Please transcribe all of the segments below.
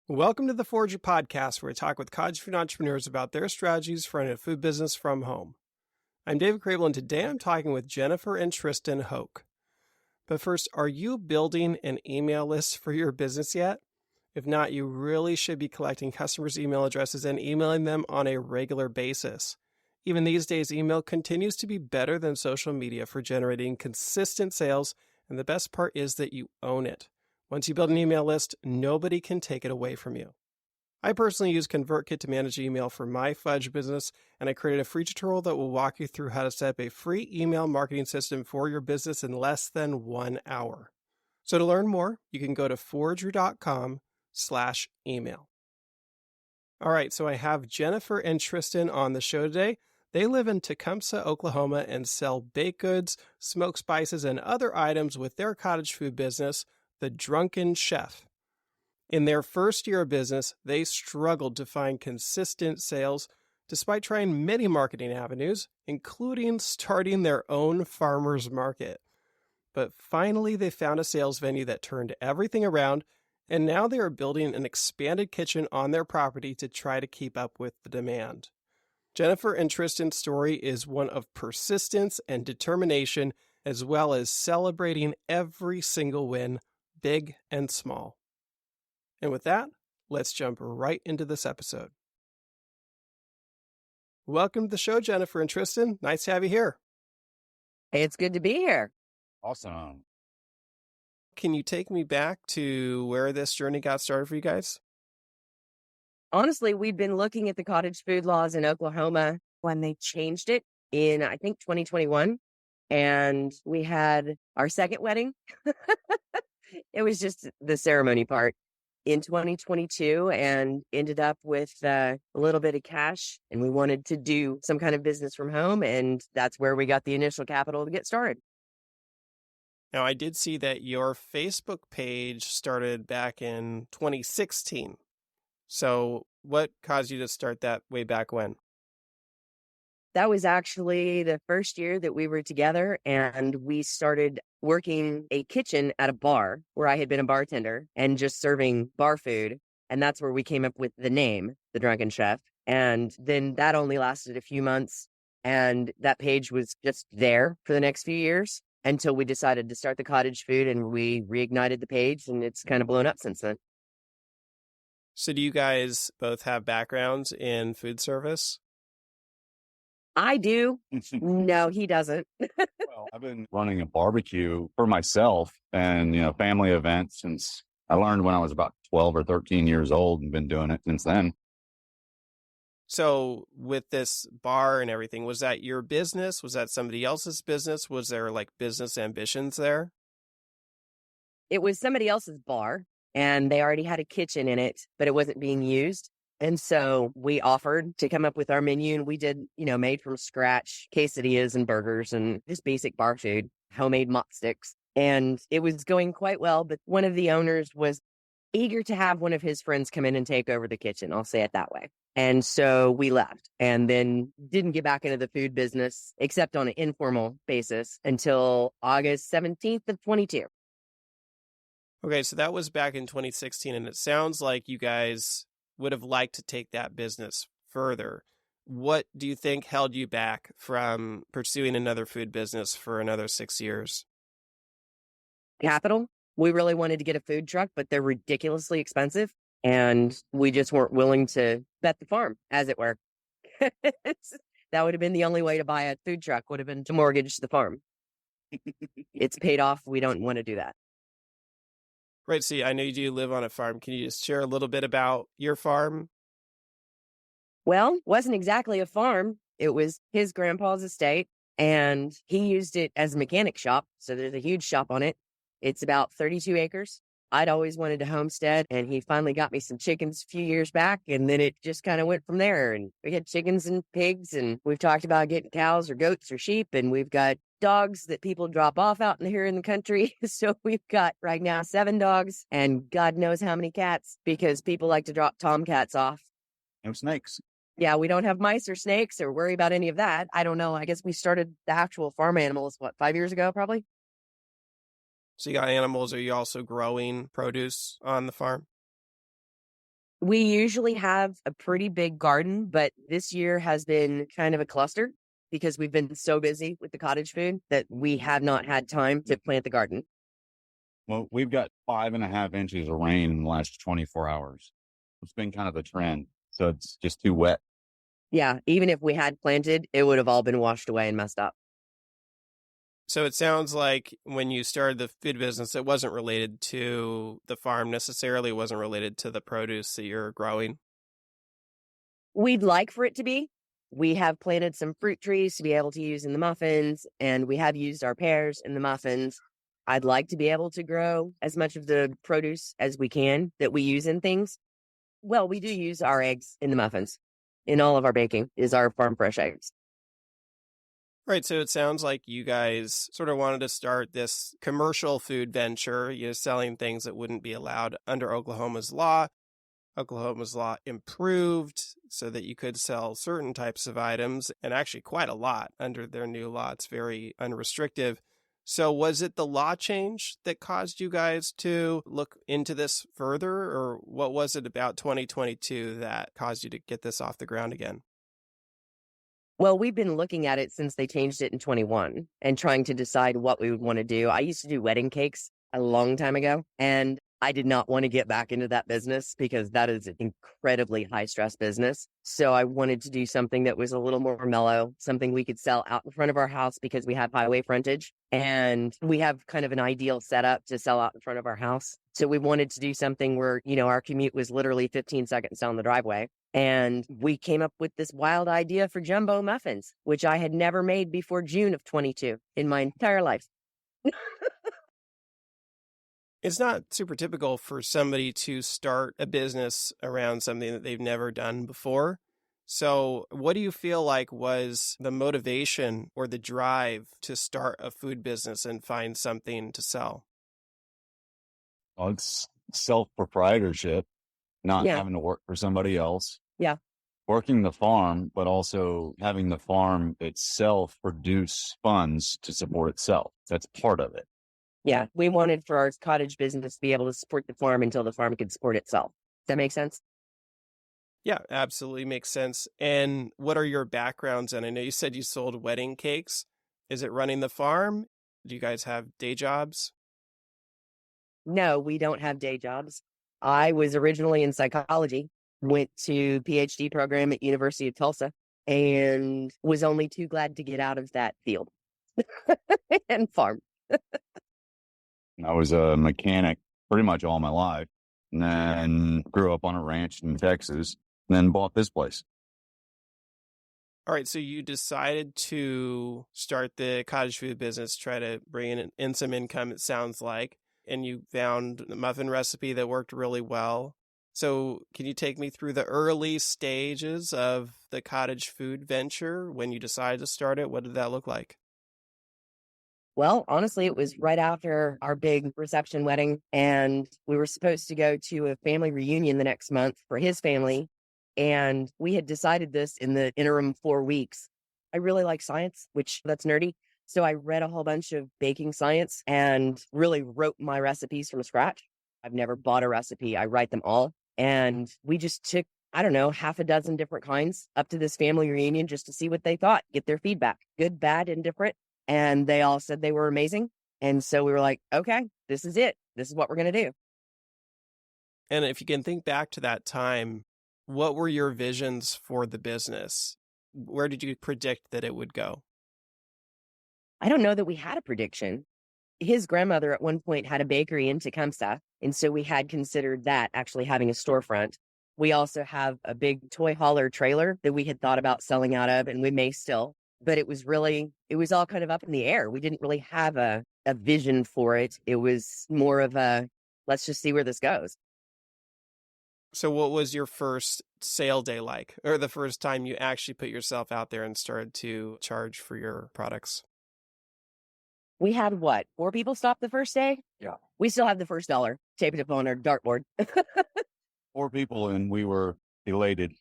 Welcome to the Forager Podcast, where we talk with cottage food entrepreneurs about their strategies for running a food business from home. I'm David Crable, and today I'm talking with Jenifer and Tristan Hoke. But first, are you building an email list for your business yet? If not, you really should be collecting customers' email addresses and emailing them on a regular basis. Even these days, email continues to be better than social media for generating consistent sales, and the best part is that you own it. Once you build an email list, nobody can take it away from you. I personally use ConvertKit to manage email for my fudge business, and I created a free tutorial that will walk you through how to set up a free email marketing system for your business in less than 1 hour. So to learn more, you can go to forager.com/email. All right, so I have Jenifer and Tristan on the show today. They live in Tecumseh, Oklahoma, and sell baked goods, smoked spices, and other items with their cottage food business, the Drunken Chef. In their first year of business, they struggled to find consistent sales despite trying many marketing avenues, including starting their own farmers market. But finally, they found a sales venue that turned everything around, and now they are building an expanded kitchen on their property to try to keep up with the demand. Jenifer and Tristan's story is one of persistence and determination, as well as celebrating every single win, big and small. And with that, let's jump right into this episode. Welcome to the show, Jenifer and Tristan. Nice to have you here. Hey, it's good to be here. Awesome. Can you take me back to where this journey got started for you guys? Honestly, we've been looking at the cottage food laws in Oklahoma when they changed it in, I think, 2021. And we had our second wedding. It was just the ceremony part in 2022 and ended up with a little bit of cash. And we wanted to do some kind of business from home. And that's where we got the initial capital to get started. Now, I did see that your Facebook page started back in 2016. So what caused you to start that way back when? That was actually the first year that we were together, and we started working a kitchen at a bar where I had been a bartender and just serving bar food. And that's where we came up with the name, the Drunken Chef. And then that only lasted a few months. And that page was just there for the next few years until we decided to start the cottage food, and we reignited the page, and it's kind of blown up since then. So do you guys both have backgrounds in food service? I do. No, he doesn't. Well, I've been running a barbecue for myself and, family events since I learned when I was about 12 or 13 years old and been doing it since then. So with this bar and everything, was that your business? Was that somebody else's business? Was there like business ambitions there? It was somebody else's bar, and they already had a kitchen in it, but it wasn't being used. And so we offered to come up with our menu, and we did, made from scratch quesadillas and burgers and just basic bar food, homemade mott sticks. And it was going quite well, but one of the owners was eager to have one of his friends come in and take over the kitchen. I'll say it that way. And so we left and then didn't get back into the food business except on an informal basis until August 17th of 22. Okay, so that was back in 2016, and it sounds like you guys would have liked to take that business further. What do you think held you back from pursuing another food business for another 6 years? Capital. We really wanted to get a food truck, but they're ridiculously expensive. And we just weren't willing to bet the farm, as it were. That would have been the only way to buy a food truck, would have been to mortgage the farm. It's paid off. We don't want to do that. Right, see, I know you do live on a farm. Can you just share a little bit about your farm? Well, wasn't exactly a farm. It was his grandpa's estate, and he used it as a mechanic shop. So there's a huge shop on it. It's about 32 acres. I'd always wanted to homestead, and he finally got me some chickens a few years back, and then it just kind of went from there. And we had chickens and pigs, and we've talked about getting cows or goats or sheep, and we've got dogs that people drop off out in here in the country. So we've got right now 7 dogs and God knows how many cats, because people like to drop tomcats off. No snakes. Yeah, we don't have mice or snakes or worry about any of that. I don't know. I guess we started the actual farm animals, 5 years ago, probably? So you got animals. Are you also growing produce on the farm? We usually have a pretty big garden, but this year has been kind of a cluster because we've been so busy with the cottage food that we have not had time to plant the garden. Well, we've got 5.5 inches of rain in the last 24 hours. It's been kind of a trend. So it's just too wet. Yeah, even if we had planted, it would have all been washed away and messed up. So it sounds like when you started the food business, it wasn't related to the farm necessarily, it wasn't related to the produce that you're growing. We'd like for it to be. We have planted some fruit trees to be able to use in the muffins, and we have used our pears in the muffins. I'd like to be able to grow as much of the produce as we can that we use in things. Well, we do use our eggs in the muffins. In all of our baking is our farm fresh eggs. Right. So it sounds like you guys sort of wanted to start this commercial food venture, selling things that wouldn't be allowed under Oklahoma's law. Oklahoma's law improved so that you could sell certain types of items, and actually quite a lot under their new law. It's very unrestrictive. So was it the law change that caused you guys to look into this further, or what was it about 2022 that caused you to get this off the ground again? Well, we've been looking at it since they changed it in 21 and trying to decide what we would want to do. I used to do wedding cakes a long time ago, and I did not want to get back into that business because that is an incredibly high stress business. So I wanted to do something that was a little more mellow, something we could sell out in front of our house because we have highway frontage and we have kind of an ideal setup to sell out in front of our house. So we wanted to do something where, our commute was literally 15 seconds down the driveway. And we came up with this wild idea for jumbo muffins, which I had never made before June of 22 in my entire life. It's not super typical for somebody to start a business around something that they've never done before. So what do you feel like was the motivation or the drive to start a food business and find something to sell? Well, it's self-proprietorship, not Yeah. having to work for somebody else. Yeah. Working the farm, but also having the farm itself produce funds to support itself. That's part of it. Yeah. We wanted for our cottage business to be able to support the farm until the farm could support itself. Does that make sense? Yeah, absolutely makes sense. And what are your backgrounds? And I know you said you sold wedding cakes. Is it running the farm? Do you guys have day jobs? No, we don't have day jobs. I was originally in psychology, went to PhD program at University of Tulsa, and was only too glad to get out of that field and farm. I was a mechanic pretty much all my life, and then grew up on a ranch in Texas, and then bought this place. All right, so you decided to start the cottage food business, try to bring in some income, it sounds like, and you found a muffin recipe that worked really well. So can you take me through the early stages of the cottage food venture when you decided to start it? What did that look like? Well, honestly, it was right after our big reception wedding, and we were supposed to go to a family reunion the next month for his family. And we had decided this in the interim 4 weeks. I really like science, which that's nerdy. So I read a whole bunch of baking science and really wrote my recipes from scratch. I've never bought a recipe. I write them all. And we just took, I don't know, half a dozen different kinds up to this family reunion just to see what they thought, get their feedback, good, bad, indifferent. And they all said they were amazing. And so we were like, okay, this is it. This is what we're going to do. And if you can think back to that time, what were your visions for the business? Where did you predict that it would go? I don't know that we had a prediction. His grandmother at one point had a bakery in Tecumseh. And so we had considered that actually having a storefront. We also have a big toy hauler trailer that we had thought about selling out of, and we may still. But it was all kind of up in the air. We didn't really have a vision for it. It was more of a, let's just see where this goes. So what was your first sale day like, or the first time you actually put yourself out there and started to charge for your products? We had what? 4 people stop the first day? Yeah. We still have the first dollar taped up on our dartboard. 4 people, and we were elated.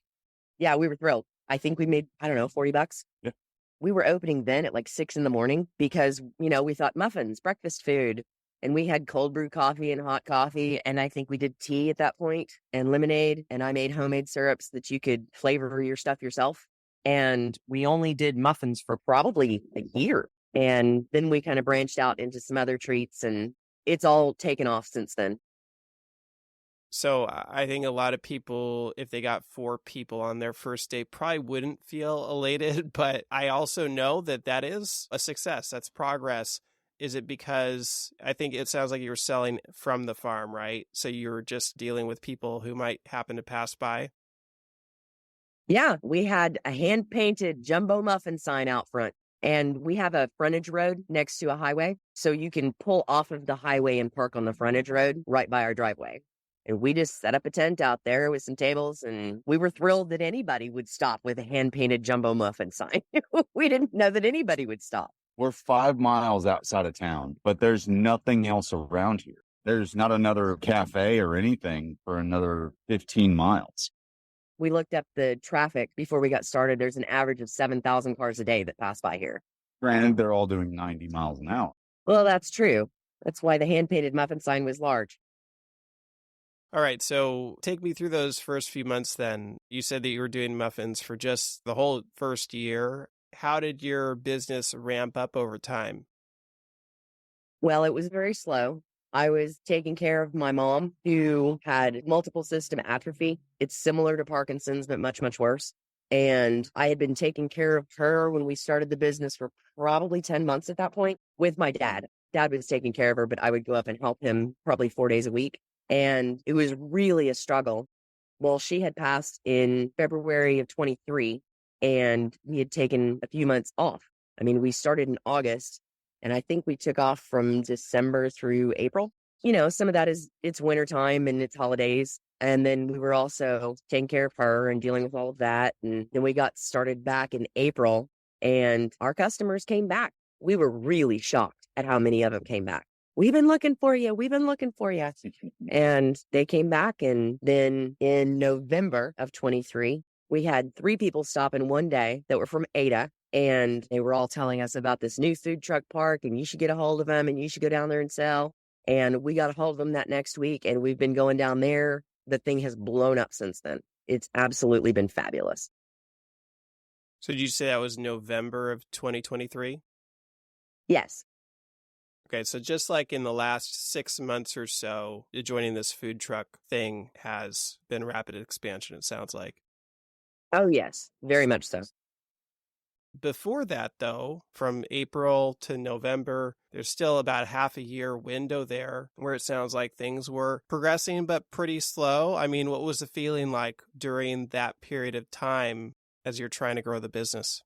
Yeah, we were thrilled. I think we made, I don't know, $40. Yeah. We were opening then at like 6 a.m. because, we thought muffins, breakfast food. And we had cold brew coffee and hot coffee. And I think we did tea at that point and lemonade. And I made homemade syrups that you could flavor your stuff yourself. And we only did muffins for probably a year. And then we kind of branched out into some other treats, and it's all taken off since then. So I think a lot of people, if they got 4 people on their first date, probably wouldn't feel elated. But I also know that that is a success. That's progress. Is it because I think it sounds like you were selling from the farm, right? So you're just dealing with people who might happen to pass by? Yeah, we had a hand painted jumbo muffin sign out front. And we have a frontage road next to a highway. So you can pull off of the highway and park on the frontage road right by our driveway. And we just set up a tent out there with some tables. And we were thrilled that anybody would stop with a hand painted jumbo muffin sign. We didn't know that anybody would stop. We're 5 miles outside of town, but there's nothing else around here. There's not another cafe or anything for another 15 miles. We looked up the traffic before we got started. There's an average of 7,000 cars a day that pass by here. Granted, they're all doing 90 miles an hour. Well, that's true. That's why the hand painted muffin sign was large. All right, so take me through those first few months then. You said that you were doing muffins for just the whole first year. How did your business ramp up over time? Well, it was very slow. I was taking care of my mom, who had multiple system atrophy. It's similar to Parkinson's, but much, much worse. And I had been taking care of her when we started the business for probably 10 months at that point with my dad. Dad was taking care of her, but I would go up and help him probably 4 days a week. And it was really a struggle. Well, she had passed in February of 23, and we had taken a few months off. I mean, we started in August, and I think we took off from December through April. You know, some of that is it's wintertime and it's holidays. And then we were also taking care of her and dealing with all of that. And then we got started back in April, and our customers came back. We were really shocked at how many of them came back. We've been looking for you. We've been looking for you. And they came back. And then in November of 23, we had 3 people stop in one day that were from Ada. And they were all telling us about this new food truck park, and you should get a hold of them and you should go down there and sell. And we got a hold of them that next week, and we've been going down there. The thing has blown up since then. It's absolutely been fabulous. So did you say that was November of 2023? Yes. Okay, so just like in the last 6 months or so, joining this food truck thing has been rapid expansion, it sounds like. Oh, yes. Very much so. Before that, though, from April to November, there's still about half a year window there where it sounds like things were progressing, but pretty slow. I mean, what was the feeling like during that period of time as you're trying to grow the business?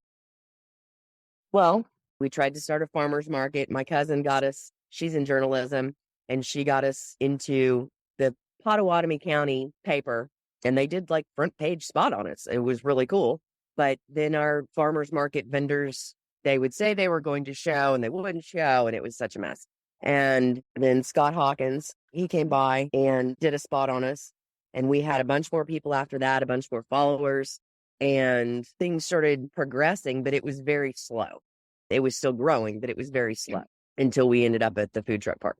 Well, we tried to start a farmer's market. My cousin got us, she's in journalism, and she got us into the Pottawatomie County paper, and they did like front page spot on it. It was really cool. But then our farmers market vendors, they would say they were going to show and they wouldn't show, and it was such a mess. And then Scott Hawkins, he came by and did a spot on us. And we had a bunch more people after that, a bunch more followers, and things started progressing, but it was very slow. It was still growing, but it was very slow until we ended up at the food truck park.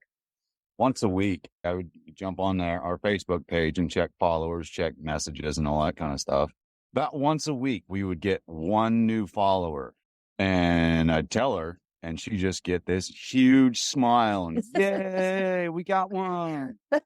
Once a week, I would jump on our Facebook page and check followers, check messages and all that kind of stuff. About once a week, we would get one new follower, and I'd tell her, and she'd just get this huge smile and, yay, we got one. The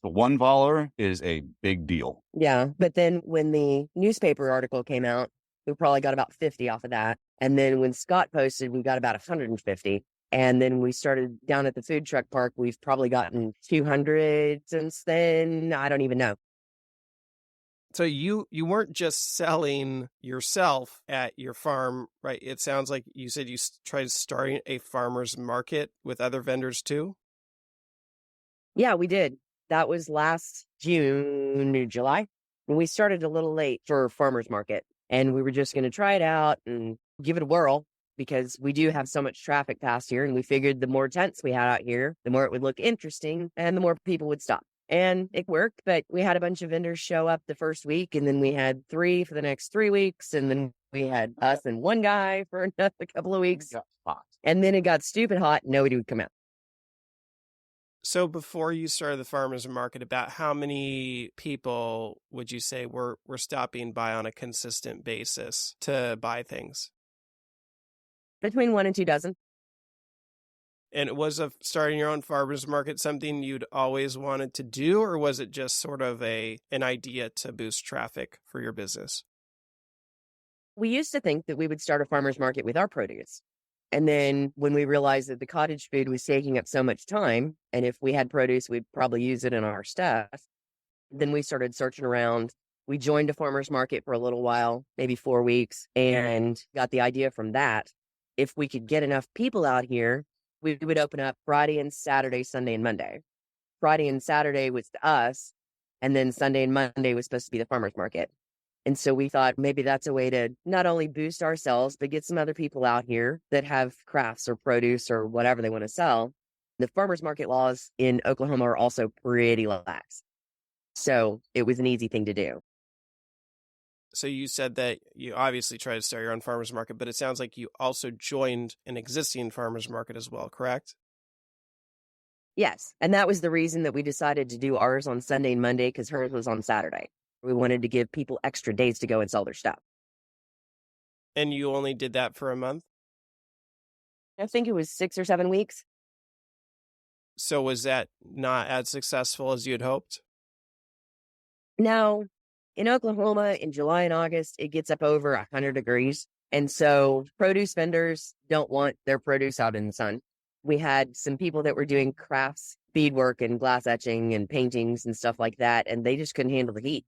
one follower is a big deal. Yeah. But then when the newspaper article came out, we probably got about 50 off of that. And then when Scott posted, we got about 150. And then we started down at the food truck park. We've probably gotten 200 since then. I don't even know. So you weren't just selling yourself at your farm, right? It sounds like you said you tried starting a farmer's market with other vendors too? Yeah, we did. That was last June, July. And we started a little late for farmer's market. And we were just going to try it out and give it a whirl, because we do have so much traffic past here. And we figured the more tents we had out here, the more it would look interesting and the more people would stop. And it worked, but we had a bunch of vendors show up the first week, and then we had 3 for the next 3 weeks. And then we had us and one guy for another couple of weeks. And then it got stupid hot. And nobody would come out. So before you started the farmers market, about how many people would you say were stopping by on a consistent basis to buy things? Between 1 and 2 dozen. And was starting your own farmers market something you'd always wanted to do, or was it just sort of an idea to boost traffic for your business? We used to think that we would start a farmer's market with our produce. And then when we realized that the cottage food was taking up so much time, and if we had produce, we'd probably use it in our stuff, then we started searching around. We joined a farmer's market for a little while, maybe 4 weeks, and got the idea from that. If we could get enough people out here, we would open up Friday and Saturday, Sunday and Monday. Friday and Saturday was us, and then Sunday and Monday was supposed to be the farmer's market. And so we thought maybe that's a way to not only boost ourselves, but get some other people out here that have crafts or produce or whatever they want to sell. The farmers market laws in Oklahoma are also pretty lax. So it was an easy thing to do. So you said that you obviously tried to start your own farmers market, but it sounds like you also joined an existing farmers market as well, correct? Yes. And that was the reason that we decided to do ours on Sunday and Monday, because hers was on Saturday. We wanted to give people extra days to go and sell their stuff. And you only did that for a month? I think it was 6 or 7 weeks. So was that not as successful as you had hoped? No, in Oklahoma, in July and August, it gets up over 100 degrees. And so produce vendors don't want their produce out in the sun. We had some people that were doing crafts, beadwork and glass etching and paintings and stuff like that, and they just couldn't handle the heat.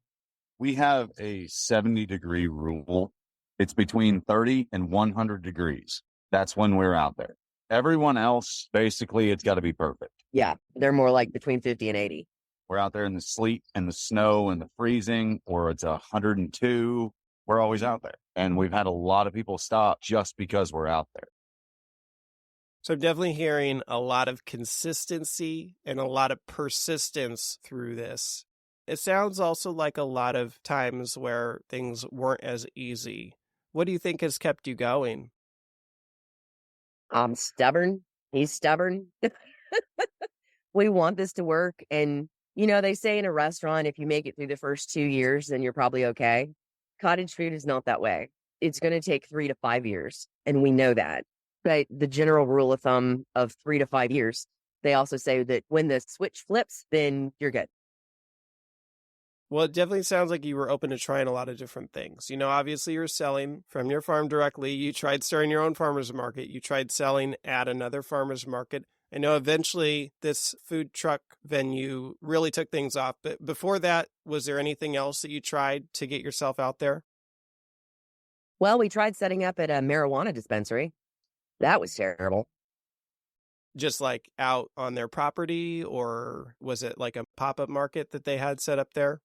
We have a 70-degree rule. It's between 30 and 100 degrees. That's when we're out there. Everyone else, basically, it's got to be perfect. Yeah, they're more like between 50 and 80. We're out there in the sleet and the snow and the freezing, or it's 102. We're always out there. And we've had a lot of people stop just because we're out there. So I'm definitely hearing a lot of consistency and a lot of persistence through this. It sounds also like a lot of times where things weren't as easy. What do you think has kept you going? I'm stubborn. He's stubborn. We want this to work. And, they say in a restaurant, if you make it through the first 2 years, then you're probably okay. Cottage food is not that way. It's going to take 3 to 5 years. And we know that. But the general rule of thumb of 3 to 5 years, they also say that when the switch flips, then you're good. Well, it definitely sounds like you were open to trying a lot of different things. Obviously you're selling from your farm directly. You tried starting your own farmer's market. You tried selling at another farmer's market. I know eventually this food truck venue really took things off. But before that, was there anything else that you tried to get yourself out there? Well, we tried setting up at a marijuana dispensary. That was terrible. Just like out on their property, or was it like a pop-up market that they had set up there?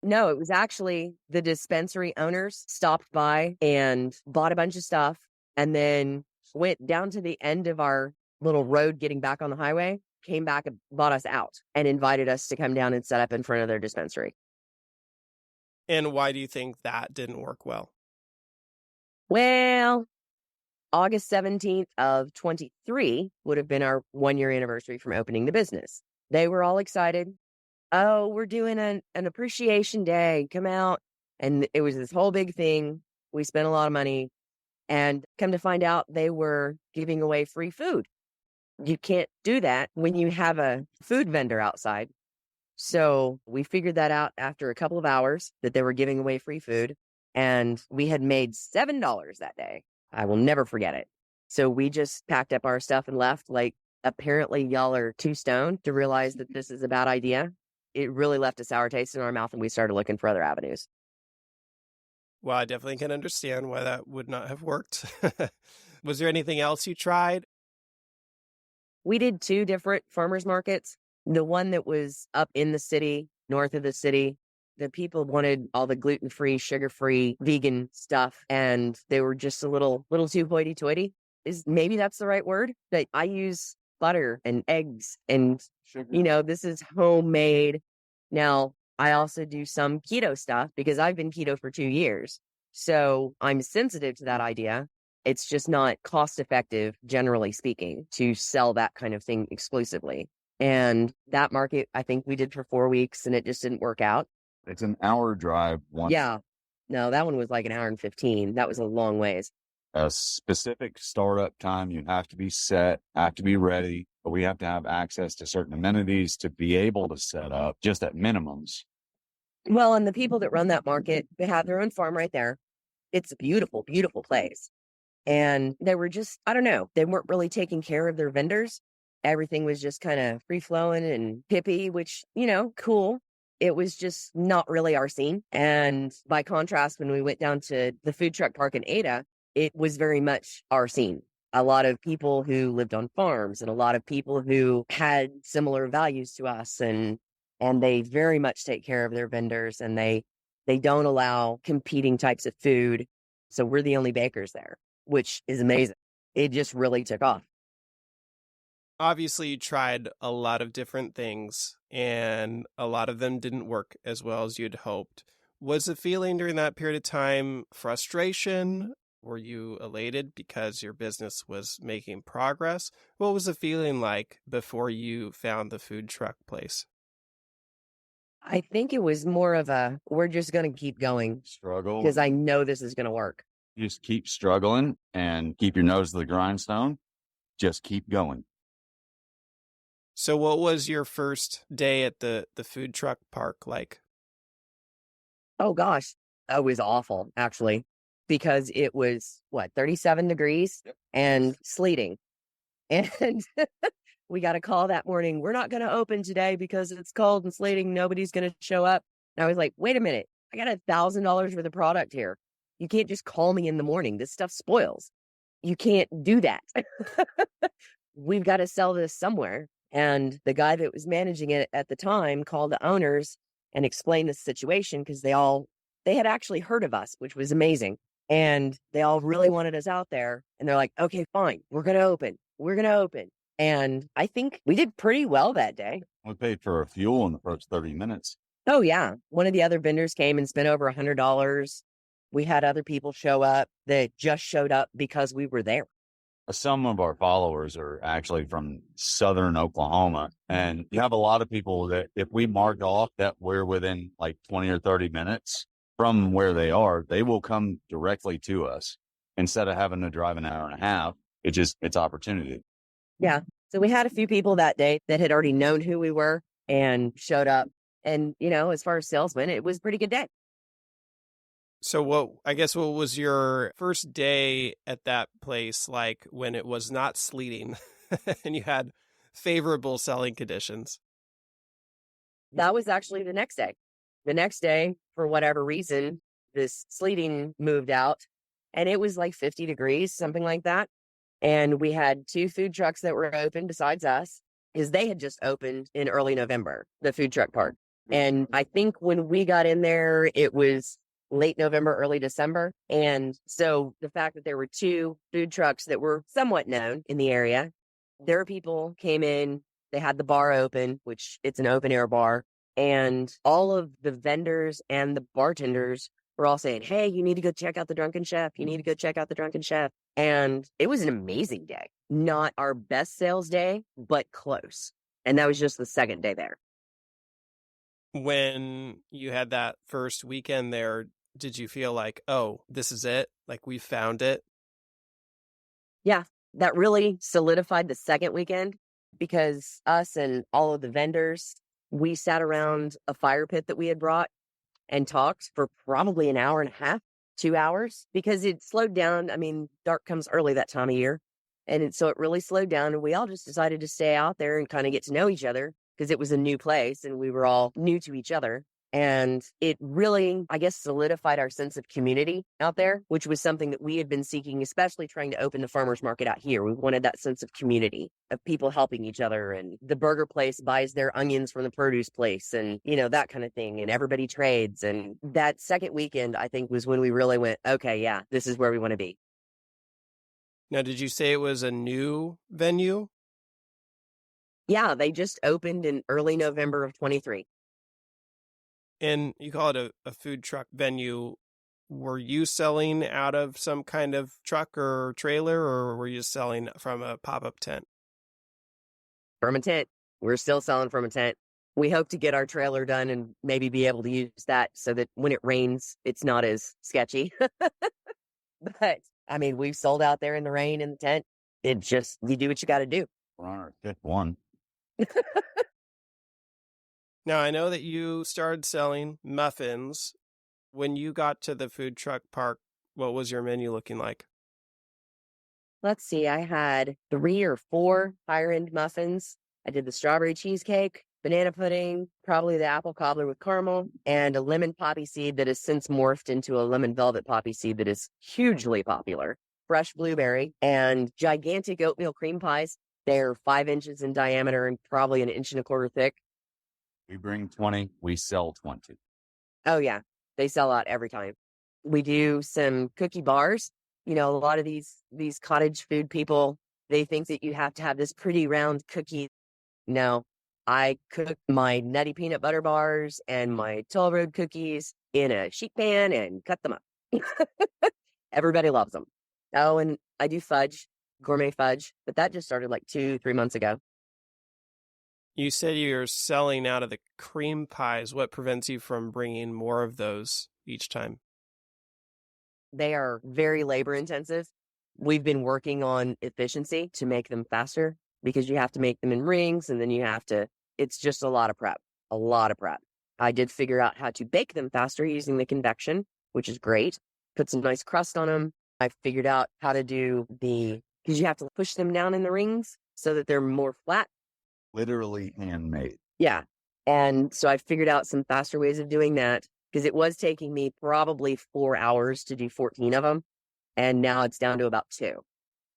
No, it was actually the dispensary owners stopped by and bought a bunch of stuff and then went down to the end of our little road getting back on the highway, came back and bought us out and invited us to come down and set up in front of their dispensary. And why do you think that didn't work well? Well, August 17th of 23 would have been our 1-year anniversary from opening the business. They were all excited. Oh, we're doing an appreciation day. Come out. And it was this whole big thing. We spent a lot of money. And come to find out, they were giving away free food. You can't do that when you have a food vendor outside. So we figured that out after a couple of hours that they were giving away free food. And we had made $7 that day. I will never forget it. So we just packed up our stuff and left. Like, apparently y'all are too stoned to realize that this is a bad idea. It really left a sour taste in our mouth, and we started looking for other avenues. Well, I definitely can understand why that would not have worked. Was there anything else you tried? We did 2 different farmers markets. The one that was up in the city, north of the city, the people wanted all the gluten-free, sugar-free, vegan stuff, and they were just a little too hoity-toity. Maybe that's the right word? But I use butter and eggs and sugar. This is homemade. Now, I also do some keto stuff because I've been keto for 2 years. So I'm sensitive to that idea. It's just not cost effective, generally speaking, to sell that kind of thing exclusively. And that market, I think we did for 4 weeks and it just didn't work out. It's an hour drive once. Yeah. No, that one was like an hour and 15. That was a long ways. A specific startup time, you have to be set, have to be ready, but we have to have access to certain amenities to be able to set up just at minimums. Well, and the people that run that market, they have their own farm right there. It's a beautiful, beautiful place. And they were just, I don't know, they weren't really taking care of their vendors. Everything was just kind of free flowing and hippie, which, cool. It was just not really our scene. And by contrast, when we went down to the food truck park in Ada, it was very much our scene. A lot of people who lived on farms and a lot of people who had similar values to us. And they very much take care of their vendors, and they don't allow competing types of food. So we're the only bakers there, which is amazing. It just really took off. Obviously, you tried a lot of different things, and a lot of them didn't work as well as you'd hoped. Was the feeling during that period of time frustration? Were you elated because your business was making progress? What was the feeling like before you found the food truck place? I think it was more of a, we're just going to keep going Struggle. because I know this is going to work. Just keep struggling and keep your nose to the grindstone. Just keep going. So what was your first day at the food truck park like? Oh gosh, that was awful actually, because it was 37 degrees and sleeting. And we got a call that morning. We're not going to open today because it's cold and sleeting. Nobody's going to show up. And I was like, wait a minute. I got $1,000 worth of product here. You can't just call me in the morning. This stuff spoils. You can't do that. We've got to sell this somewhere. And the guy that was managing it at the time called the owners and explained the situation, because they had actually heard of us, which was amazing. And they all really wanted us out there. And they're like, okay, fine. We're going to open. We're going to open. And I think we did pretty well that day. We paid for our fuel in the first 30 minutes. Oh, yeah. One of the other vendors came and spent over $100. We had other people show up that just showed up because we were there. Some of our followers are actually from southern Oklahoma. And you have a lot of people that if we mark off that we're within like 20 or 30 minutes from where they are, they will come directly to us instead of having to drive an hour and a half. It's opportunity. Yeah. So we had a few people that day that had already known who we were and showed up. And, as far as salesmen, it was a pretty good day. So what was your first day at that place like when it was not sleeting and you had favorable selling conditions? That was actually the next day. The next day, for whatever reason, this sleeting moved out and it was like 50 degrees, something like that. And we had 2 food trucks that were open besides us, because they had just opened in early November, the food truck park. And I think when we got in there, it was late November, early December. And so the fact that there were 2 food trucks that were somewhat known in the area, their people came in, they had the bar open, which it's an open air bar. And all of the vendors and the bartenders were all saying, hey, you need to go check out the Drunken Chef. You need to go check out the Drunken Chef. And it was an amazing day. Not our best sales day, but close. And that was just the second day there. When you had that first weekend there, did you feel like, oh, this is it? Like we found it? Yeah, that really solidified the second weekend, because us and all of the vendors, we sat around a fire pit that we had brought and talked for probably an hour and a half, 2 hours, because it slowed down. I mean, dark comes early that time of year. And so it really slowed down. And we all just decided to stay out there and kind of get to know each other, because it was a new place and we were all new to each other. And it really, I guess, solidified our sense of community out there, which was something that we had been seeking, especially trying to open the farmers market out here. We wanted that sense of community, of people helping each other. And the burger place buys their onions from the produce place and, that kind of thing. And everybody trades. And that second weekend, I think, was when we really went, okay, yeah, this is where we want to be. Now, did you say it was a new venue? Yeah, they just opened in early November of 23. And you call it a food truck venue. were you selling out of some kind of truck or trailer, or were you selling from a pop-up tent? From a tent. We're still selling from a tent. We hope to get our trailer done and maybe be able to use that so that when it rains, it's not as sketchy. But I mean, we've sold out there in the rain in the tent. It just, you do what you got to do. We're on our fifth one. Now, I know that you started selling muffins. When you got to the food truck park, what was your menu looking like? Let's see, I had 3 or 4 higher end muffins. I did the strawberry cheesecake, banana pudding, probably the apple cobbler with caramel, and a lemon poppy seed that has since morphed into a lemon velvet poppy seed that is hugely popular. Fresh blueberry and gigantic oatmeal cream pies. They're 5 inches in diameter and probably an inch and a quarter thick. We bring 20, we sell 20. Oh yeah, they sell out every time. We do some cookie bars. You know, a lot of these cottage food people, they think that you have to have this pretty round cookie. No, I cook my nutty peanut butter bars and my toll road cookies in a sheet pan and cut them up. Everybody loves them. Oh, and I do fudge, gourmet fudge, but that just started like 2-3 months ago. You said you're selling out of the cream pies. What prevents you from bringing more of those each time? They are very labor intensive. We've been working on efficiency to make them faster because you have to make them in rings and then it's just a lot of prep, a lot of prep. I did figure out how to bake them faster using the convection, which is great. Put some nice crust on them. I figured out how to do because you have to push them down in the rings so that they're more flat. Literally handmade. Yeah. And so I figured out some faster ways of doing that because it was taking me probably 4 hours to do 14 of them. And now it's down to about 2.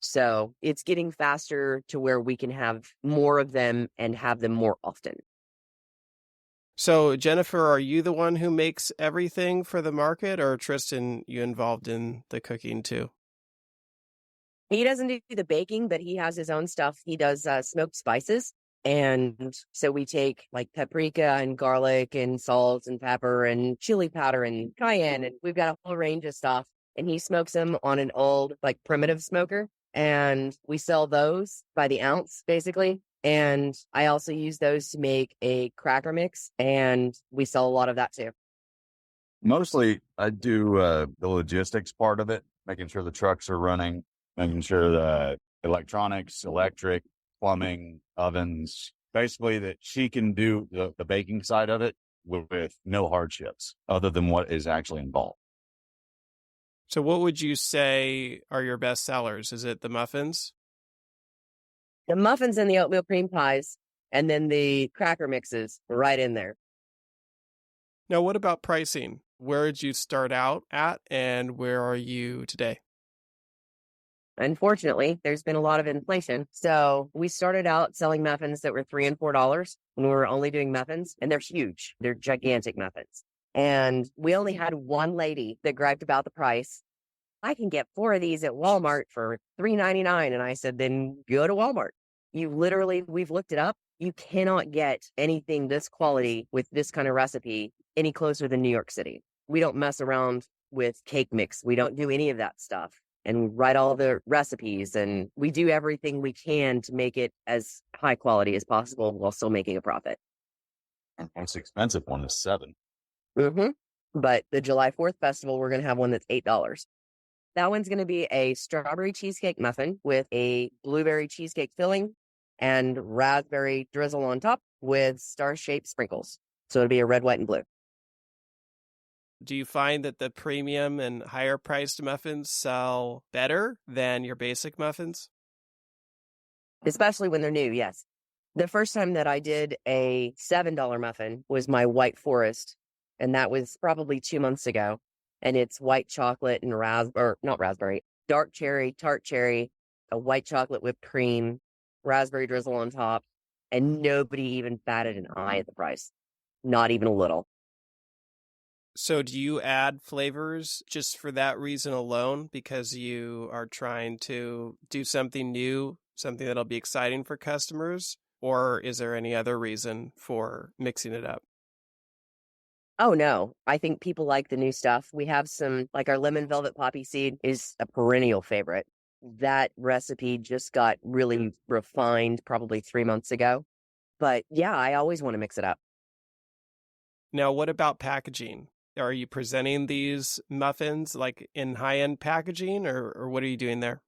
So it's getting faster to where we can have more of them and have them more often. So, Jenifer, are you the one who makes everything for the market, or Tristan, you involved in the cooking too? He doesn't do the baking, but he has his own stuff. He does smoked spices. And so we take like paprika and garlic and salt and pepper and chili powder and cayenne. And we've got a whole range of stuff. And he smokes them on an old, like primitive smoker. And we sell those by the ounce, basically. And I also use those to make a cracker mix. And we sell a lot of that too. Mostly, I do the logistics part of it, making sure the trucks are running, making sure the electronics, electric, plumbing, ovens, basically that she can do the baking side of it with no hardships other than what is actually involved. So what would you say are your best sellers? Is it the muffins? The muffins and the oatmeal cream pies, and then the cracker mixes right in there. Now, what about pricing? Where did you start out at, and where are you today? Unfortunately, there's been a lot of inflation. So we started out selling muffins that were $3 and $4 when we were only doing muffins, and they're huge. They're gigantic muffins. And we only had one lady that griped about the price. I can get 4 of these at Walmart for $3.99. And I said, then go to Walmart. We've looked it up. You cannot get anything this quality with this kind of recipe any closer than New York City. We don't mess around with cake mix. We don't do any of that stuff. And we write all the recipes, and we do everything we can to make it as high quality as possible while still making a profit. And most expensive one is $7. But the July 4th festival, we're going to have one that's $8. That one's going to be a strawberry cheesecake muffin with a blueberry cheesecake filling and raspberry drizzle on top with star-shaped sprinkles. So it'll be a red, white, and blue. Do you find that the premium and higher priced muffins sell better than your basic muffins? Especially when they're new, yes. The first time that I did a $7 muffin was my white forest, and that was probably 2 months ago. And it's white chocolate and dark cherry, tart cherry, a white chocolate whipped cream, raspberry drizzle on top, and nobody even batted an eye at the price. Not even a little. So do you add flavors just for that reason alone, because you are trying to do something new, something that'll be exciting for customers? Or is there any other reason for mixing it up? Oh, no. I think people like the new stuff. We have some, like our lemon velvet poppy seed is a perennial favorite. That recipe just got really refined probably 3 months ago. But yeah, I always want to mix it up. Now, what about packaging? Are you presenting these muffins like in high-end packaging, or what are you doing there?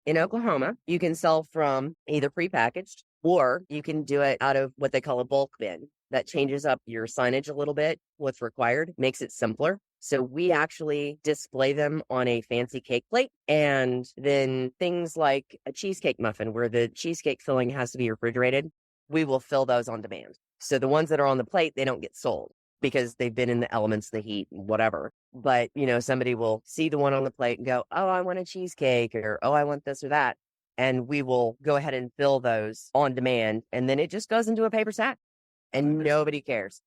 In Oklahoma, you can sell from either prepackaged or you can do it out of what they call a bulk bin. That changes up your signage a little bit, what's required, makes it simpler. So we actually display them on a fancy cake plate. And then things like a cheesecake muffin, where the cheesecake filling has to be refrigerated, we will fill those on demand. So the ones that are on the plate, they don't get sold because they've been in the elements, the heat, whatever. But, somebody will see the one on the plate and go, oh, I want a cheesecake, or, oh, I want this or that. And we will go ahead and fill those on demand. And then it just goes into a paper sack and nobody cares.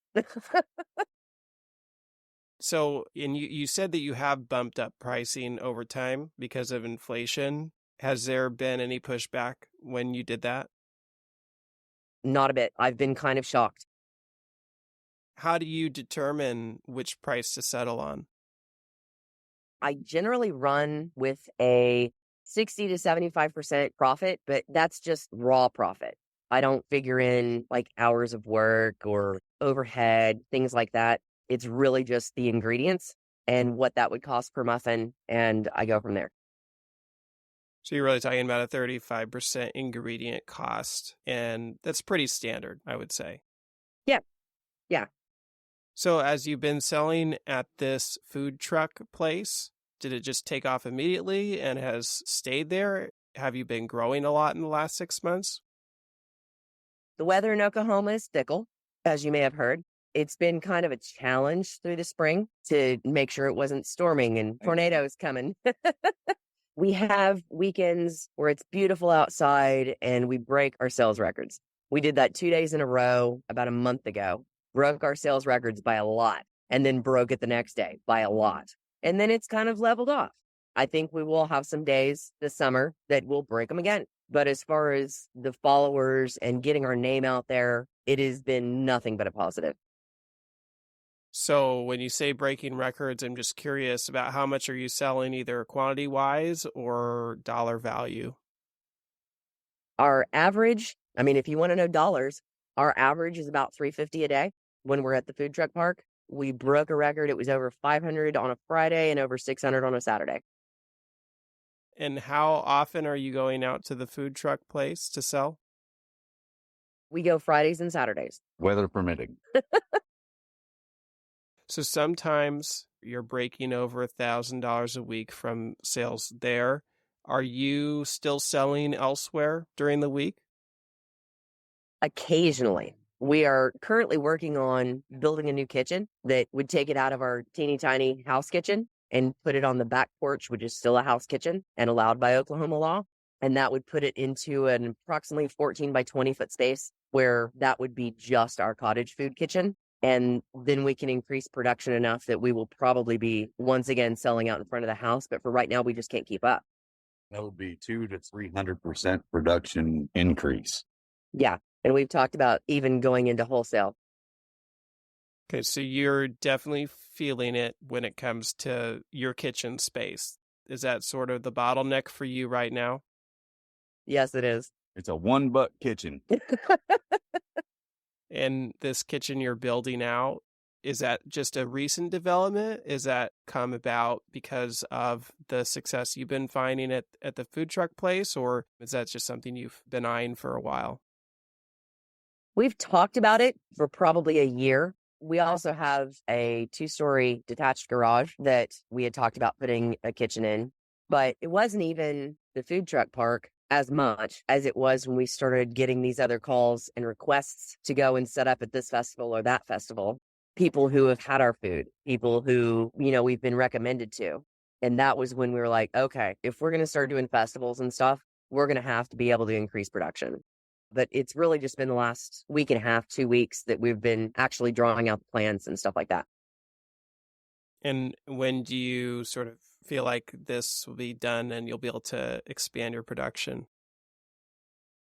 So, and you said that you have bumped up pricing over time because of inflation. Has there been any pushback when you did that? Not a bit. I've been kind of shocked. How do you determine which price to settle on? I generally run with a 60 to 75% profit, but that's just raw profit. I don't figure in like hours of work or overhead, things like that. It's really just the ingredients and what that would cost per muffin. And I go from there. So you're really talking about a 35% ingredient cost, and that's pretty standard, I would say. Yeah. Yeah. So as you've been selling at this food truck place, did it just take off immediately and has stayed there? Have you been growing a lot in the last 6 months? The weather in Oklahoma is fickle, as you may have heard. It's been kind of a challenge through the spring to make sure it wasn't storming and tornadoes coming. We have weekends where it's beautiful outside and we break our sales records. We did that 2 days in a row about a month ago, broke our sales records by a lot, and then broke it the next day by a lot. And then it's kind of leveled off. I think we will have some days this summer that we'll break them again. But as far as the followers and getting our name out there, it has been nothing but a positive. So when you say breaking records, I'm just curious about how much are you selling, either quantity wise or dollar value? Our average, I mean, if you want to know dollars, our average is about $350 a day when we're at the food truck park. We broke a record. It was over 500 on a Friday and over 600 on a Saturday. And how often are you going out to the food truck place to sell? We go Fridays and Saturdays. Weather permitting. So sometimes you're breaking over $1,000 a week from sales there. Are you still selling elsewhere during the week? Occasionally. We are currently working on building a new kitchen that would take it out of our teeny tiny house kitchen and put it on the back porch, which is still a house kitchen and allowed by Oklahoma law. And that would put it into an approximately 14 by 20 foot space where that would be just our cottage food kitchen. And then we can increase production enough that we will probably be once again selling out in front of the house. But for right now, we just can't keep up. That would be 200 to 300% production increase. Yeah. And we've talked about even going into wholesale. Okay, so you're definitely feeling it when it comes to your kitchen space. Is that sort of the bottleneck for you right now? Yes, it is. It's a $1 kitchen. And this kitchen you're building out, is that just a recent development? Is that come about because of the success you've been finding at the food truck place, or is that just something you've been eyeing for a while? We've talked about it for probably a year. We also have a 2-story detached garage that we had talked about putting a kitchen in, but it wasn't even the food truck park as much as it was when we started getting these other calls and requests to go and set up at this festival or that festival. People who have had our food, people who, we've been recommended to. And that was when we were like, okay, if we're going to start doing festivals and stuff, we're going to have to be able to increase production. But it's really just been the last week and a half, 2 weeks that we've been actually drawing out the plans and stuff like that. And when do you sort of feel like this will be done and you'll be able to expand your production?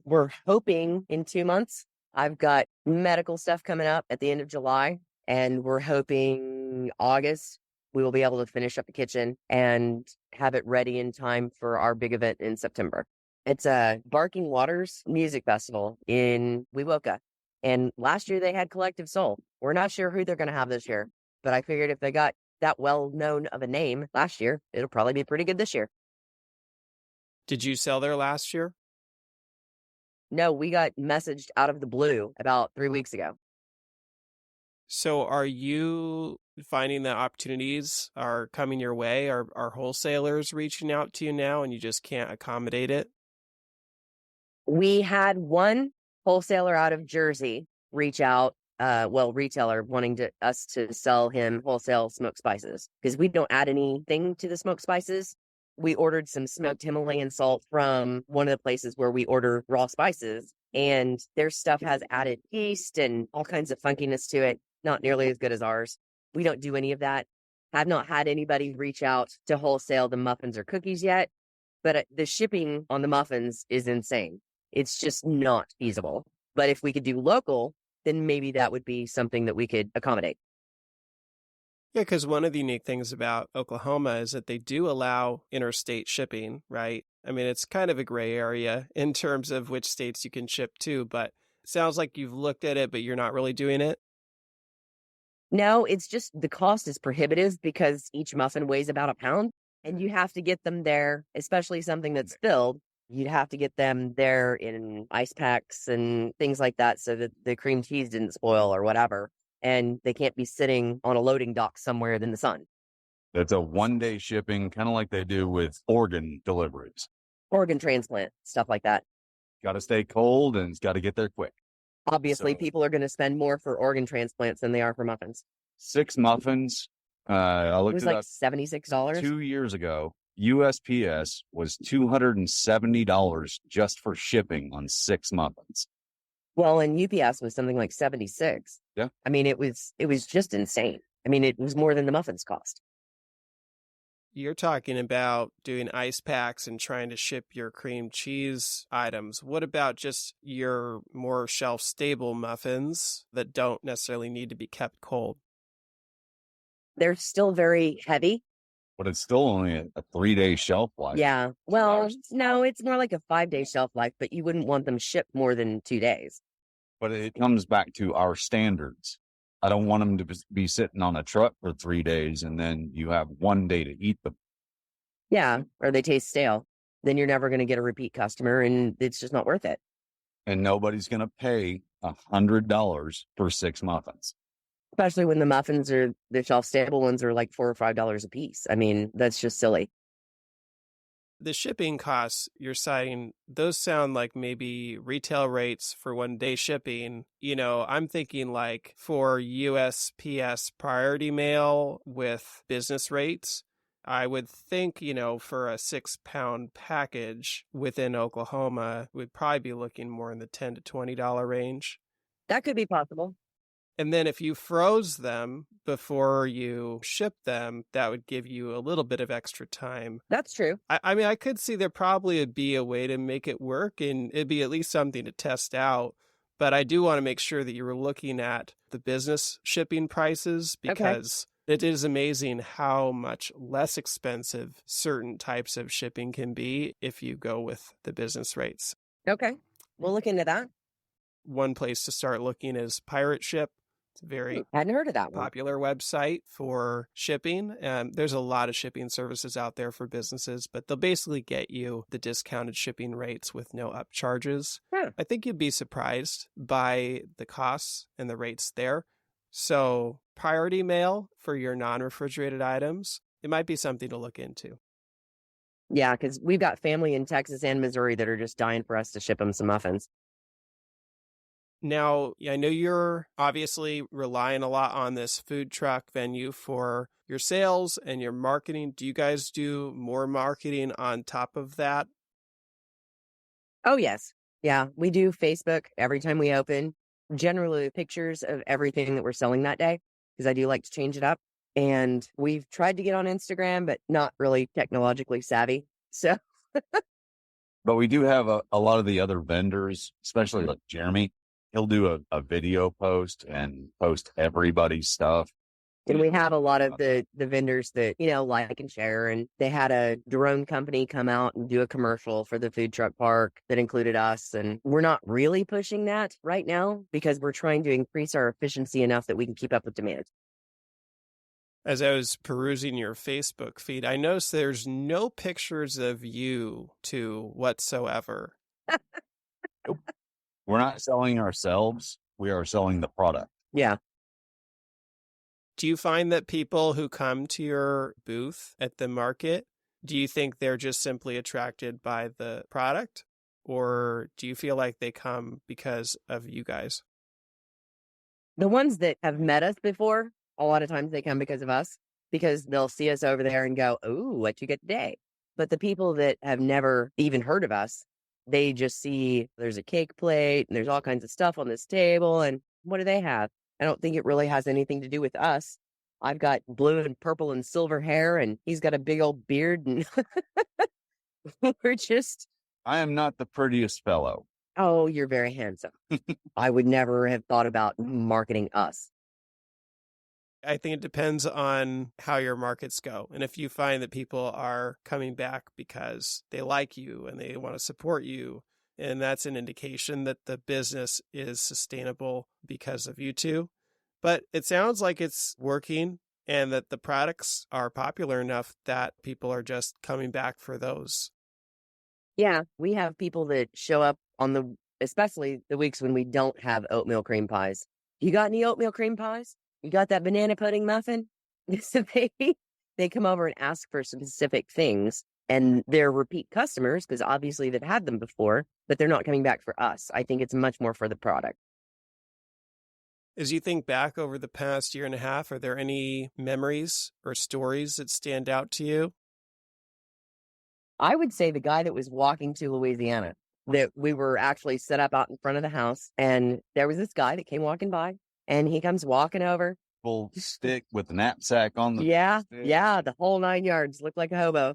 We're hoping in 2 months. I've got medical stuff coming up at the end of July, And we're hoping August we will be able to finish up the kitchen and have it ready in time for our big event in September. It's a Barking Waters music festival in Wewoka. And last year they had Collective Soul. We're not sure who they're going to have this year, but I figured if they got that well known of a name last year, it'll probably be pretty good this year. Did you sell there last year? No, we got messaged out of the blue about 3 weeks ago. So are you finding that opportunities are coming your way? Are wholesalers reaching out to you now and you just can't accommodate it? We had one wholesaler out of Jersey reach out, retailer wanting us to sell him wholesale smoked spices because we don't add anything to the smoked spices. We ordered some smoked Himalayan salt from one of the places where we order raw spices, and their stuff has added yeast and all kinds of funkiness to it. Not nearly as good as ours. We don't do any of that. Have not had anybody reach out to wholesale the muffins or cookies yet, but the shipping on the muffins is insane. It's just not feasible. But if we could do local, then maybe that would be something that we could accommodate. Yeah, because one of the unique things about Oklahoma is that they do allow interstate shipping, right? I mean, it's kind of a gray area in terms of which states you can ship to, but it sounds like you've looked at it, but you're not really doing it. No, it's just the cost is prohibitive because each muffin weighs about a pound and you have to get them there, especially something that's filled. You'd have to get them there in ice packs and things like that so that the cream cheese didn't spoil or whatever. And they can't be sitting on a loading dock somewhere in the sun. That's a 1-day shipping, kind of like they do with organ deliveries. Organ transplant, stuff like that. Got to stay cold and it's got to get there quick. Obviously, So- people are going to spend more for organ transplants than they are for muffins. 6 muffins. I It looked was it like up $76. 2 years ago. USPS was $270 just for shipping on 6 muffins. Well, and UPS was something like 76. Yeah. I mean, it was just insane. I mean, it was more than the muffins cost. You're talking about doing ice packs and trying to ship your cream cheese items. What about just your more shelf stable muffins that don't necessarily need to be kept cold? They're still very heavy. But it's still only a 3-day shelf life. Yeah. Well, hours. no, it's more like a 5-day shelf life, but you wouldn't want them shipped more than 2 days. But it comes back to our standards. I don't want them to be sitting on a truck for 3 days and then you have 1 day to eat them. Yeah. Or they taste stale. Then you're never going to get a repeat customer and it's just not worth it. And nobody's going to pay $100 for 6 muffins. Especially when the muffins or the shelf stable ones are like $4 or $5 a piece. I mean, that's just silly. The shipping costs you're citing, those sound like maybe retail rates for 1-day shipping. You know, I'm thinking like for USPS priority mail with business rates. I would think, you know, for a 6-pound package within Oklahoma, we'd probably be looking more in the $10 to $20 range. That could be possible. And then if you froze them before you ship them, that would give you a little bit of extra time. That's true. I mean, I could see there probably would be a way to make it work and it'd be at least something to test out. But I do want to make sure that you were looking at the business shipping prices because it is amazing how much less expensive certain types of shipping can be if you go with the business rates. Okay. We'll look into that. One place to start looking is Pirate Ship. It's a very Hadn't heard of that one. popular website for shipping. There's a lot of shipping services out there for businesses, but they'll basically get you the discounted shipping rates with no upcharges. Huh. I think you'd be surprised by the costs and the rates there. So priority mail for your non-refrigerated items, it might be something to look into. Yeah, because we've got family in Texas and Missouri that are just dying for us to ship them some muffins. Now, I know you're obviously relying a lot on this food truck venue for your sales and your marketing. Do you guys do more marketing on top of that? Oh, yes. Yeah, we do Facebook every time we open. Generally, pictures of everything that we're selling that day, because I do like to change it up. And we've tried to get on Instagram, but not really technologically savvy. So, But we do have a lot of the other vendors, especially like Jeremy. he'll do a video post and post everybody's stuff. And we have a lot of the vendors that, like and share. And they had a drone company come out and do a commercial for the food truck park that included us. And we're not really pushing that right now because we're trying to increase our efficiency enough that we can keep up with demand. As I was perusing your Facebook feed, I noticed there's no pictures of you two whatsoever. Nope. We're not selling ourselves. We are selling the product. Yeah. Do you find that people who come to your booth at the market, do you think they're just simply attracted by the product? Or do you feel like they come because of you guys? The ones that have met us before, a lot of times they come because of us, because they'll see us over there and go, "Ooh, what you get today?" But the people that have never even heard of us, they just see there's a cake plate and there's all kinds of stuff on this table. And what do they have? I don't think it really has anything to do with us. I've got blue and purple and silver hair, and he's got a big old beard. And we're just... I am not the prettiest fellow. Oh, you're very handsome. I would never have thought about marketing us. I think it depends on how your markets go. And if you find that people are coming back because they like you and they want to support you, and that's an indication that the business is sustainable because of you two. But it sounds like it's working and that the products are popular enough that people are just coming back for those. Yeah, we have people that show up especially the weeks when we don't have oatmeal cream pies. You got any oatmeal cream pies? You got that banana pudding muffin? So they come over and ask for specific things, and they're repeat customers because obviously they've had them before, but they're not coming back for us. I think it's much more for the product. As you think back over the past year and a half, are there any memories or stories that stand out to you? I would say the guy that was walking to Louisiana, that we were actually set up out in front of the house, and there was this guy that came walking by, and he comes walking over. Full stick with the knapsack on the Yeah, stick. yeah, the whole 9 yards, looked like a hobo.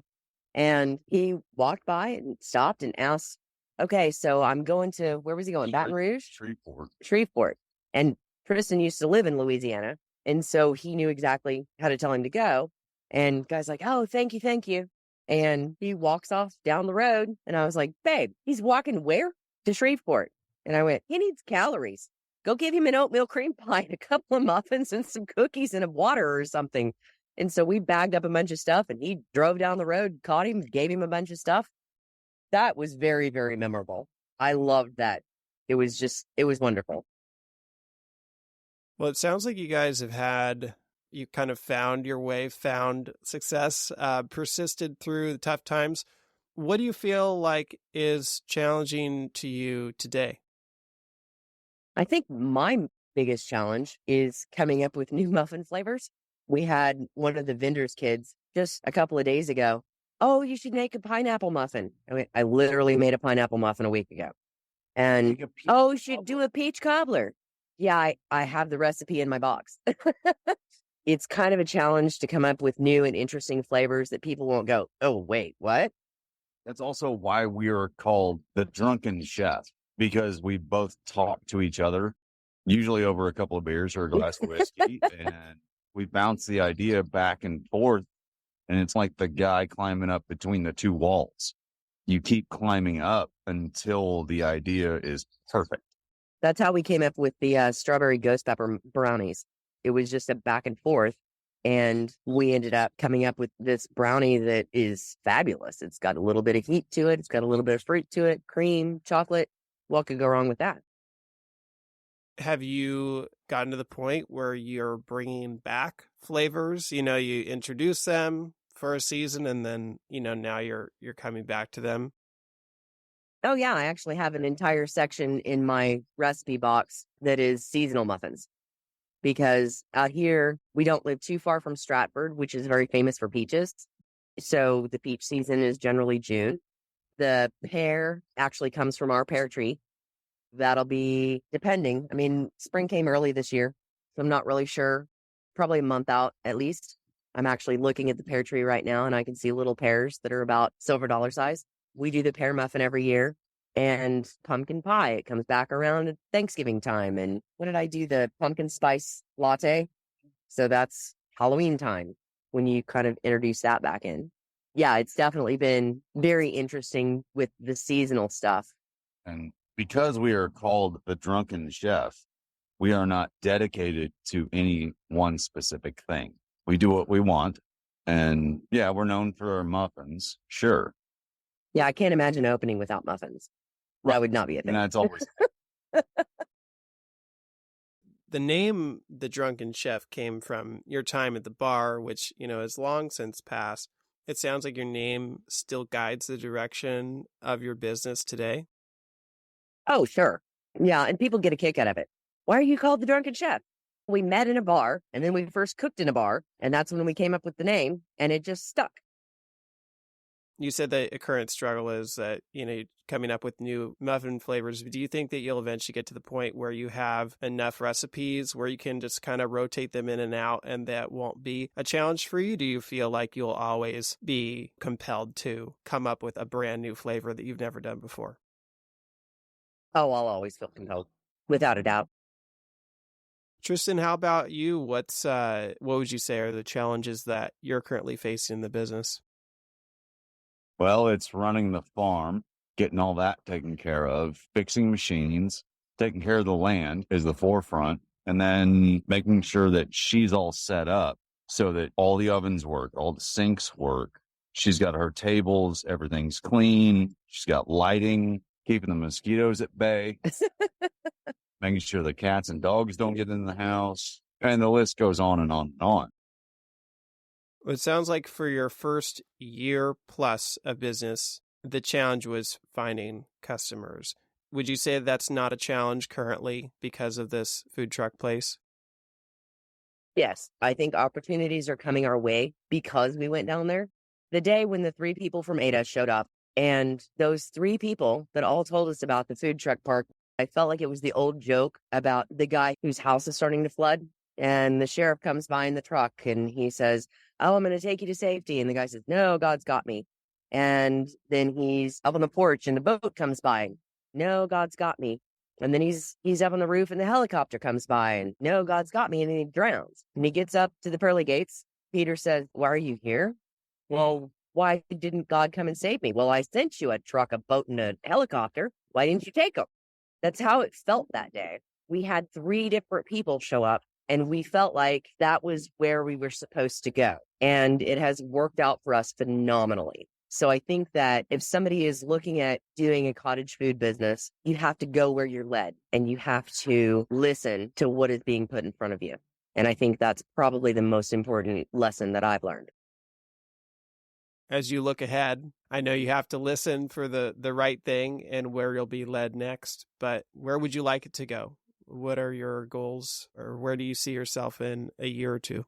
And he walked by and stopped and asked, "Okay, so I'm going to," where was he going? Baton Rouge? Shreveport. And Tristan used to live in Louisiana, and so he knew exactly how to tell him to go. And the guy's like, "Oh, thank you, thank you." And he walks off down the road, and I was like, "Babe, he's walking where?" "To Shreveport." And I went, "He needs calories. Go give him an oatmeal cream pie and a couple of muffins and some cookies and a water or something." And so we bagged up a bunch of stuff, and he drove down the road, caught him, gave him a bunch of stuff. That was very, very memorable. I loved that. It was wonderful. Well, it sounds like you guys you kind of found your way, found success, persisted through the tough times. What do you feel like is challenging to you today? I think my biggest challenge is coming up with new muffin flavors. We had one of the vendors' kids just a couple of days ago. "Oh, you should make a pineapple muffin." I literally made a pineapple muffin a week ago. And, "Oh, you should do a peach cobbler." Yeah, I have the recipe in my box. It's kind of a challenge to come up with new and interesting flavors that people won't go, "Oh, wait, what?" That's also why we are called the Drunken Chef, because we both talk to each other, usually over a couple of beers or a glass of whiskey, and we bounce the idea back and forth. And it's like the guy climbing up between the two walls. You keep climbing up until the idea is perfect. That's how we came up with the strawberry ghost pepper brownies. It was just a back and forth, and we ended up coming up with this brownie that is fabulous. It's got a little bit of heat to it. It's got a little bit of fruit to it, cream, chocolate. What could go wrong with that? Have you gotten to the point where you're bringing back flavors? You introduce them for a season and then, now you're coming back to them. Oh, yeah. I actually have an entire section in my recipe box that is seasonal muffins, because out here, we don't live too far from Stratford, which is very famous for peaches. So the peach season is generally June. The pear actually comes from our pear tree. That'll be depending. I mean, spring came early this year, so I'm not really sure. Probably a month out at least. I'm actually looking at the pear tree right now, and I can see little pears that are about silver dollar size. We do the pear muffin every year. And pumpkin pie, it comes back around at Thanksgiving time. And what did I do? The pumpkin spice latte. So that's Halloween time when you kind of introduce that back in. Yeah, it's definitely been very interesting with the seasonal stuff. And because we are called the Drunken Chef, we are not dedicated to any one specific thing. We do what we want. And yeah, we're known for our muffins. Sure. Yeah, I can't imagine opening without muffins. That would not be a And thing. that's always The name The Drunken Chef came from your time at the bar, which, has long since passed. It sounds like your name still guides the direction of your business today. Oh, sure. Yeah, and people get a kick out of it. Why are you called the Drunken Chef? We met in a bar, and then we first cooked in a bar, and that's when we came up with the name, and it just stuck. You said that a current struggle is that, coming up with new muffin flavors. Do you think that you'll eventually get to the point where you have enough recipes where you can just kind of rotate them in and out and that won't be a challenge for you? Do you feel like you'll always be compelled to come up with a brand new flavor that you've never done before? Oh, I'll always feel compelled, without a doubt. Tristan, how about you? What would you say are the challenges that you're currently facing in the business? Well, it's running the farm, getting all that taken care of, fixing machines, taking care of the land is the forefront, and then making sure that she's all set up so that all the ovens work, all the sinks work. She's got her tables, everything's clean. She's got lighting, keeping the mosquitoes at bay, making sure the cats and dogs don't get in the house. And the list goes on and on and on. It sounds like for your first year plus of business, the challenge was finding customers. Would you say that's not a challenge currently because of this food truck place? Yes, I think opportunities are coming our way because we went down there. The day when the 3 people from Ada showed up, and those 3 people that all told us about the food truck park, I felt like it was the old joke about the guy whose house is starting to flood. And the sheriff comes by in the truck and he says, "Oh, I'm going to take you to safety." And the guy says, "No, God's got me." And then he's up on the porch and the boat comes by. "No, God's got me." And then he's up on the roof and the helicopter comes by and, "No, God's got me." And then he drowns. And he gets up to the pearly gates. Peter says, "Why are you here?" "Well, why didn't God come and save me?" "Well, I sent you a truck, a boat, and a helicopter. Why didn't you take them?" That's how it felt that day. We had 3 different people show up and we felt like that was where we were supposed to go. And it has worked out for us phenomenally. So I think that if somebody is looking at doing a cottage food business, you have to go where you're led and you have to listen to what is being put in front of you. And I think that's probably the most important lesson that I've learned. As you look ahead, I know you have to listen for the right thing and where you'll be led next, but where would you like it to go? What are your goals, or where do you see yourself in a year or two?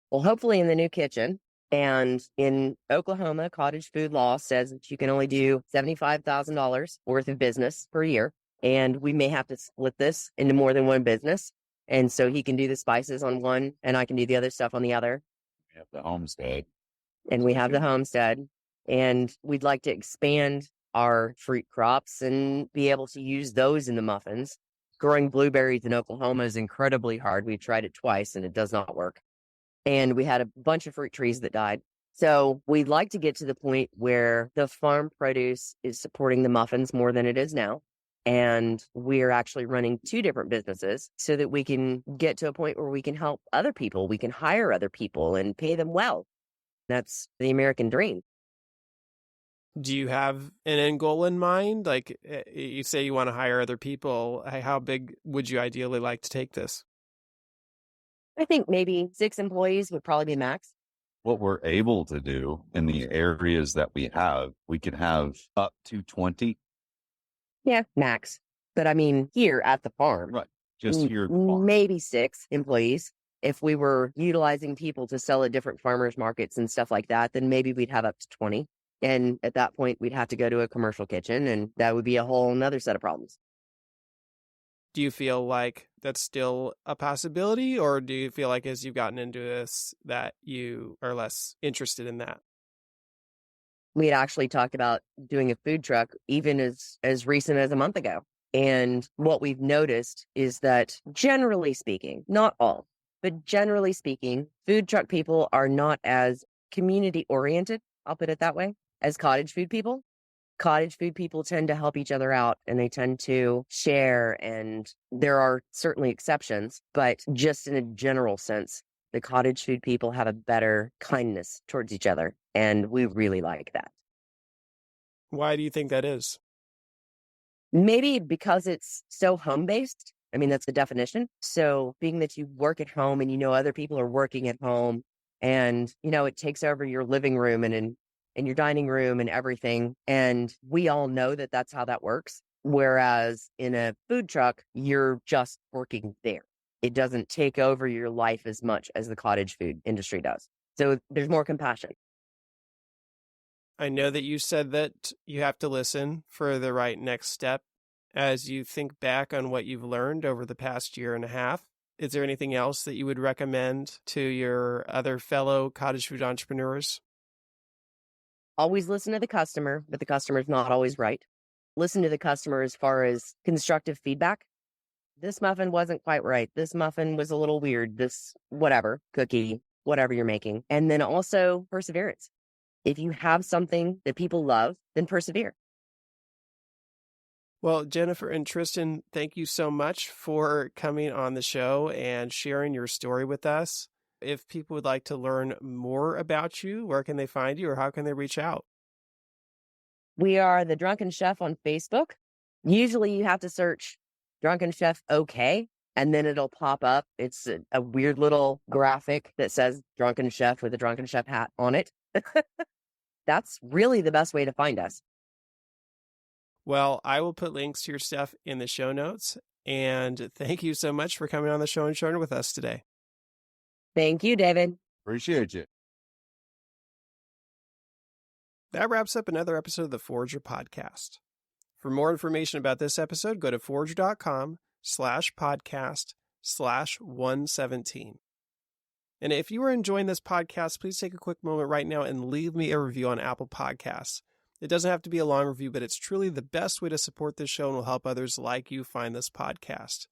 Well, hopefully in the new kitchen. And in Oklahoma, cottage food law says that you can only do $75,000 worth of business per year. And we may have to split this into more than one business. And so he can do the spices on one and I can do the other stuff on the other. We have the homestead. And we have the homestead. And we'd like to expand our fruit crops and be able to use those in the muffins. Growing blueberries in Oklahoma is incredibly hard. We've tried it twice and it does not work. And we had a bunch of fruit trees that died. So we'd like to get to the point where the farm produce is supporting the muffins more than it is now. And we're actually running 2 different businesses so that we can get to a point where we can help other people. We can hire other people and pay them well. That's the American dream. Do you have an end goal in mind? Like you say you want to hire other people. How big would you ideally like to take this? I think maybe 6 employees would probably be max. What we're able to do in the areas that we have, we can have up to 20. Yeah, max. But I mean, here at the farm, Right. Just here. At the farm. maybe 6 employees. If we were utilizing people to sell at different farmers markets and stuff like that, then maybe we'd have up to 20. And at that point, we'd have to go to a commercial kitchen and that would be a whole nother set of problems. Do you feel like that's still a possibility, or do you feel like as you've gotten into this that you are less interested in that? We had actually talked about doing a food truck even as recent as a month ago. And what we've noticed is that generally speaking, not all, but generally speaking, food truck people are not as community oriented, I'll put it that way, as cottage food people. Cottage food people tend to help each other out and they tend to share. And there are certainly exceptions, but just in a general sense, the cottage food people have a better kindness towards each other. And we really like that. Why do you think that is? Maybe because it's so home based. I mean, that's the definition. So being that you work at home and you know other people are working at home and, you know, it takes over your living room and in your dining room and everything. And we all know that that's how that works. Whereas in a food truck, you're just working there. It doesn't take over your life as much as the cottage food industry does. So there's more compassion. I know that you said that you have to listen for the right next step. As you think back on what you've learned over the past year and a half, is there anything else that you would recommend to your other fellow cottage food entrepreneurs? Always listen to the customer, but the customer's not always right. Listen to the customer as far as constructive feedback. This muffin wasn't quite right. This muffin was a little weird. This whatever, cookie, whatever you're making. And then also perseverance. If you have something that people love, then persevere. Well, Jenifer and Tristan, thank you so much for coming on the show and sharing your story with us. If people would like to learn more about you, where can they find you or how can they reach out? We are the Drunken Chef on Facebook. Usually you have to search Drunken Chef OK, and then it'll pop up. It's a weird little graphic that says Drunken Chef with a Drunken Chef hat on it. That's really the best way to find us. Well, I will put links to your stuff in the show notes. And thank you so much for coming on the show and sharing with us today. Thank you, David. Appreciate you. That wraps up another episode of the Forager podcast. For more information about this episode, go to forager.com/podcast/117. And if you are enjoying this podcast, please take a quick moment right now and leave me a review on Apple Podcasts. It doesn't have to be a long review, but it's truly the best way to support this show and will help others like you find this podcast.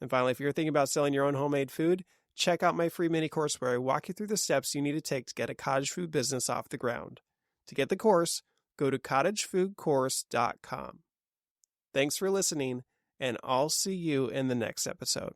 And finally, if you're thinking about selling your own homemade food, check out my free mini course where I walk you through the steps you need to take to get a cottage food business off the ground. To get the course, go to cottagefoodcourse.com. Thanks for listening, and I'll see you in the next episode.